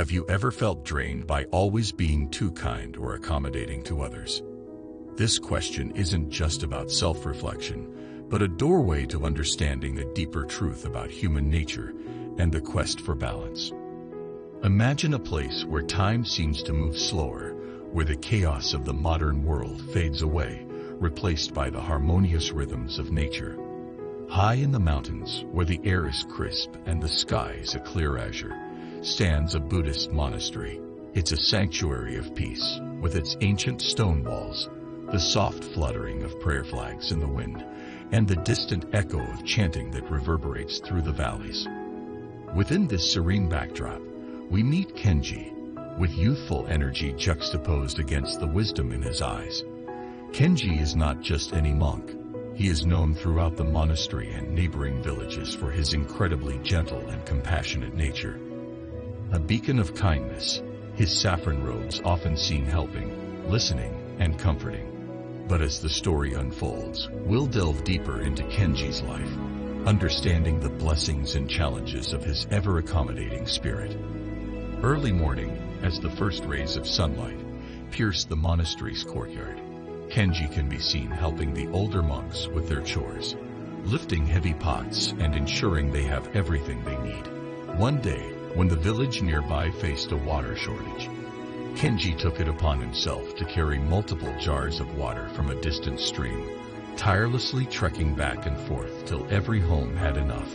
Have you ever felt drained by always being too kind or accommodating to others? This question isn't just about self-reflection, but a doorway to understanding a deeper truth about human nature and the quest for balance. Imagine a place where time seems to move slower, where the chaos of the modern world fades away, replaced by the harmonious rhythms of nature. High in the mountains, where the air is crisp and the sky is a clear azure, stands a Buddhist monastery. It's a sanctuary of peace, with its ancient stone walls, the soft fluttering of prayer flags in the wind, and the distant echo of chanting that reverberates through the valleys. Within this serene backdrop, we meet Kenji, with youthful energy juxtaposed against the wisdom in his eyes. Kenji is not just any monk. He is known throughout the monastery and neighboring villages for his incredibly gentle and compassionate nature. A beacon of kindness, his saffron robes often seen helping, listening, and comforting. But as the story unfolds, we'll delve deeper into Kenji's life, understanding the blessings and challenges of his ever-accommodating spirit. Early morning, as the first rays of sunlight pierce the monastery's courtyard, Kenji can be seen helping the older monks with their chores, lifting heavy pots and ensuring they have everything they need. One day, when the village nearby faced a water shortage, Kenji took it upon himself to carry multiple jars of water from a distant stream, tirelessly trekking back and forth till every home had enough.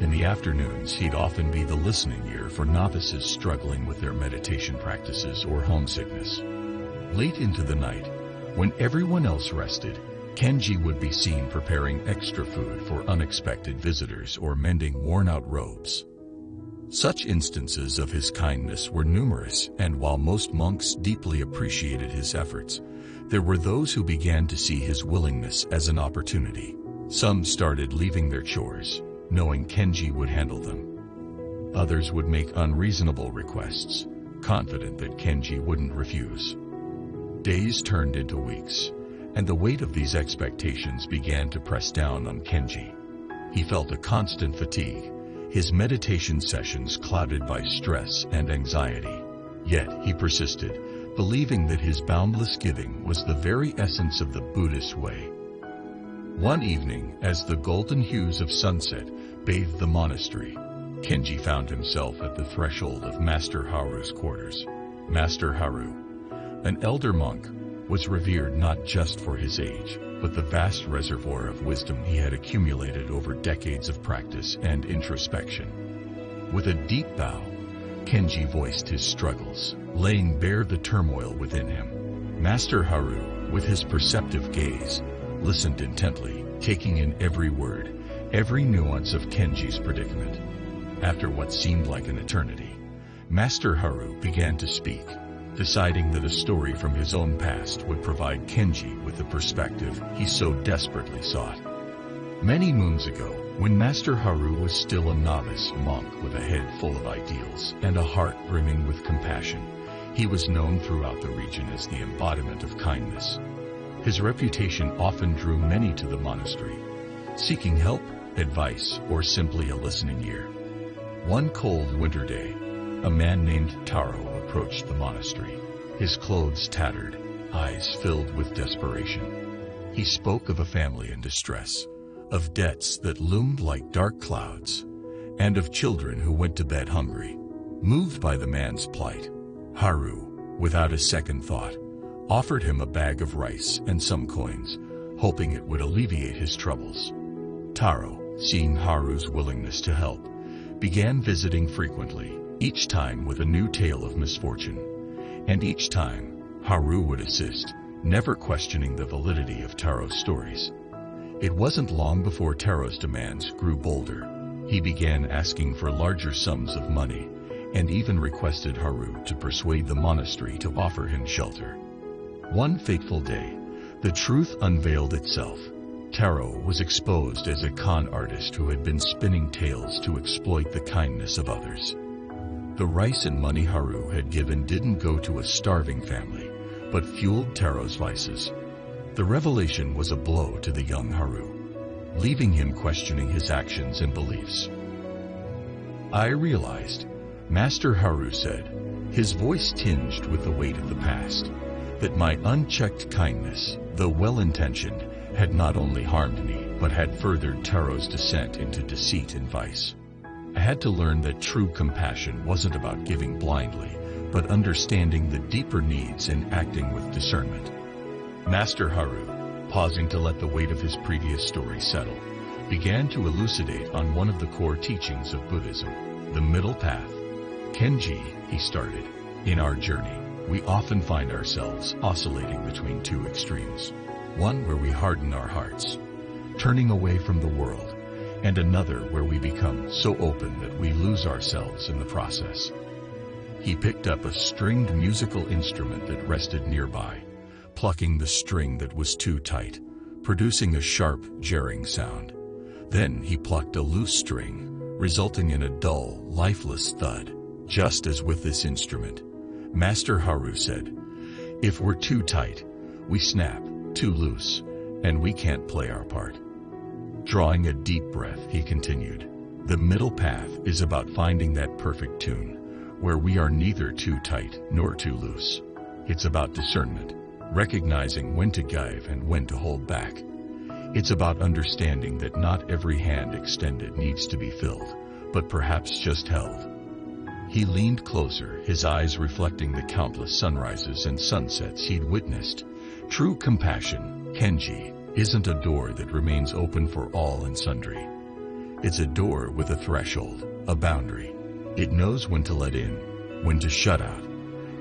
In the afternoons, he'd often be the listening ear for novices struggling with their meditation practices or homesickness. Late into the night, when everyone else rested, Kenji would be seen preparing extra food for unexpected visitors or mending worn-out robes. Such instances of his kindness were numerous, and while most monks deeply appreciated his efforts, there were those who began to see his willingness as an opportunity. Some started leaving their chores, knowing Kenji would handle them. Others would make unreasonable requests, confident that Kenji wouldn't refuse. Days turned into weeks, and the weight of these expectations began to press down on Kenji. He felt a constant fatigue, his meditation sessions clouded by stress and anxiety. Yet he persisted, believing that his boundless giving was the very essence of the Buddhist way. One evening, as the golden hues of sunset bathed the monastery, Kenji found himself at the threshold of Master Haru's quarters. Master Haru, an elder monk, was revered not just for his age, but the vast reservoir of wisdom he had accumulated over decades of practice and introspection. With a deep bow, Kenji voiced his struggles, laying bare the turmoil within him. Master Haru, with his perceptive gaze, listened intently, taking in every word, every nuance of Kenji's predicament. After what seemed like an eternity, Master Haru began to speak, deciding that a story from his own past would provide Kenji with the perspective he so desperately sought. Many moons ago, when Master Haru was still a novice monk with a head full of ideals and a heart brimming with compassion, he was known throughout the region as the embodiment of kindness. His reputation often drew many to the monastery, seeking help, advice, or simply a listening ear. One cold winter day, a man named Taro approached the monastery, his clothes tattered, eyes filled with desperation. He spoke of a family in distress, of debts that loomed like dark clouds, and of children who went to bed hungry. Moved by the man's plight, Haru, without a second thought, offered him a bag of rice and some coins, hoping it would alleviate his troubles. Taro, seeing Haru's willingness to help, began visiting frequently, each time with a new tale of misfortune. And each time, Haru would assist, never questioning the validity of Taro's stories. It wasn't long before Taro's demands grew bolder. He began asking for larger sums of money, and even requested Haru to persuade the monastery to offer him shelter. One fateful day, the truth unveiled itself. Taro was exposed as a con artist who had been spinning tales to exploit the kindness of others. The rice and money Haru had given didn't go to a starving family, but fueled Taro's vices. The revelation was a blow to the young Haru, leaving him questioning his actions and beliefs. "I realized," Master Haru said, his voice tinged with the weight of the past, that my unchecked kindness, though well-intentioned, had not only harmed me, but had furthered Taro's descent into deceit and vice. I had to learn that true compassion wasn't about giving blindly, but understanding the deeper needs and acting with discernment. Master Haru, pausing to let the weight of his previous story settle, began to elucidate on one of the core teachings of Buddhism, the middle path. Kenji, he started, in our journey, we often find ourselves oscillating between two extremes. One where we harden our hearts, turning away from the world, and another where we become so open that we lose ourselves in the process. He picked up a stringed musical instrument that rested nearby, plucking the string that was too tight, producing a sharp, jarring sound. Then he plucked a loose string, resulting in a dull, lifeless thud. Just as with this instrument, Master Haru said, if we're too tight, we snap, too loose, and we can't play our part. Drawing a deep breath, he continued, the middle path is about finding that perfect tune, where we are neither too tight nor too loose. It's about discernment, recognizing when to give and when to hold back. It's about understanding that not every hand extended needs to be filled, but perhaps just held. He leaned closer, his eyes reflecting the countless sunrises and sunsets he'd witnessed. True compassion, Kenji, isn't a door that remains open for all and sundry. It's a door with a threshold, a boundary. It knows when to let in, when to shut out,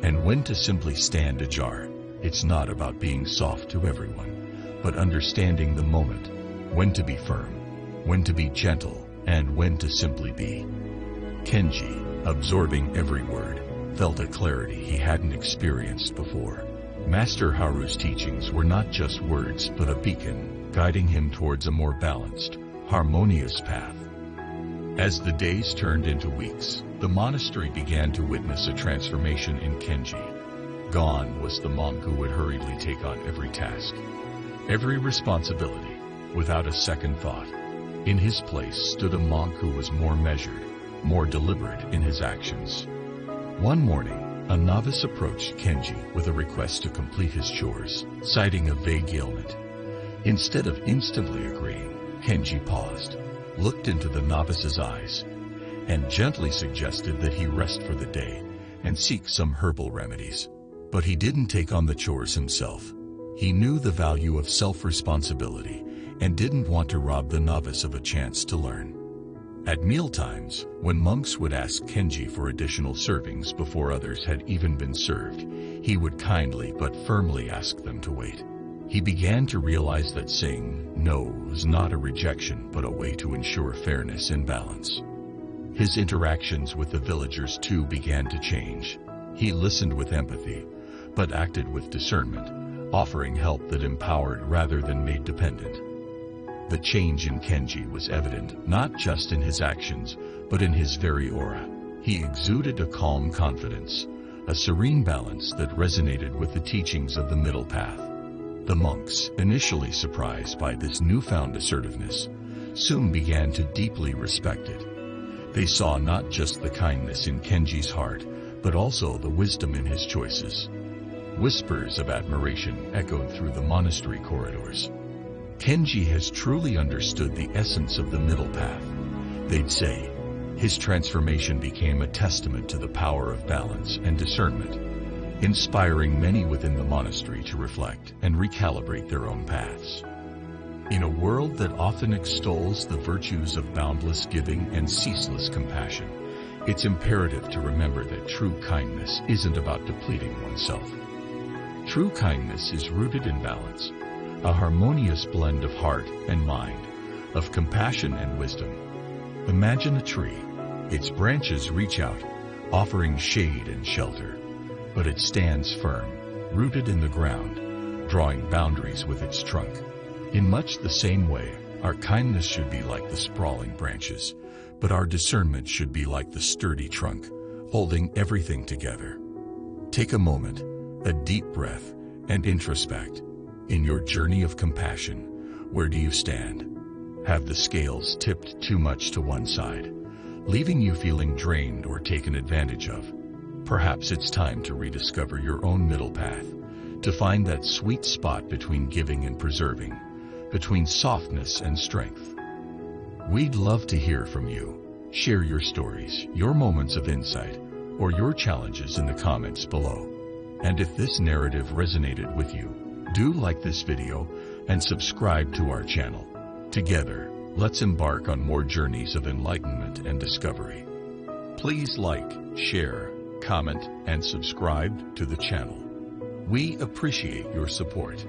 and when to simply stand ajar. It's not about being soft to everyone, but understanding the moment, when to be firm, when to be gentle, and when to simply be. Kenji, absorbing every word, felt a clarity he hadn't experienced before. Master Haru's teachings were not just words but a beacon, guiding him towards a more balanced, harmonious path. As the days turned into weeks, the monastery began to witness a transformation in Kenji. Gone was the monk who would hurriedly take on every task, every responsibility, without a second thought. In his place stood a monk who was more measured, more deliberate in his actions. One morning, a novice approached Kenji with a request to complete his chores, citing a vague ailment. Instead of instantly agreeing, Kenji paused, looked into the novice's eyes, and gently suggested that he rest for the day and seek some herbal remedies. But he didn't take on the chores himself. He knew the value of self-responsibility and didn't want to rob the novice of a chance to learn. At mealtimes, when monks would ask Kenji for additional servings before others had even been served, he would kindly but firmly ask them to wait. He began to realize that saying no was not a rejection but a way to ensure fairness and balance. His interactions with the villagers too began to change. He listened with empathy, but acted with discernment, offering help that empowered rather than made dependent. The change in Kenji was evident not just in his actions, but in his very aura. He exuded a calm confidence, a serene balance that resonated with the teachings of the middle path. The monks, initially surprised by this newfound assertiveness, soon began to deeply respect it. They saw not just the kindness in Kenji's heart, but also the wisdom in his choices. Whispers of admiration echoed through the monastery corridors. Kenji has truly understood the essence of the middle path, they'd say. His transformation became a testament to the power of balance and discernment, inspiring many within the monastery to reflect and recalibrate their own paths. In a world that often extols the virtues of boundless giving and ceaseless compassion, it's imperative to remember that true kindness isn't about depleting oneself. True kindness is rooted in balance, a harmonious blend of heart and mind, of compassion and wisdom. Imagine a tree. Its branches reach out, offering shade and shelter, but it stands firm, rooted in the ground, drawing boundaries with its trunk. In much the same way, our kindness should be like the sprawling branches, but our discernment should be like the sturdy trunk, holding everything together. Take a moment, a deep breath, and introspect. In your journey of compassion, where do you stand? Have the scales tipped too much to one side? leaving you feeling drained or taken advantage of. Perhaps it's time to rediscover your own middle path, to find that sweet spot between giving and preserving, between softness and strength. We'd love to hear from you. Share your stories, your moments of insight, or your challenges in the comments below. And if this narrative resonated with you, do like this video and subscribe to our channel. Together, let's embark on more journeys of enlightenment and discovery. Please like, share, comment, and subscribe to the channel. We appreciate your support.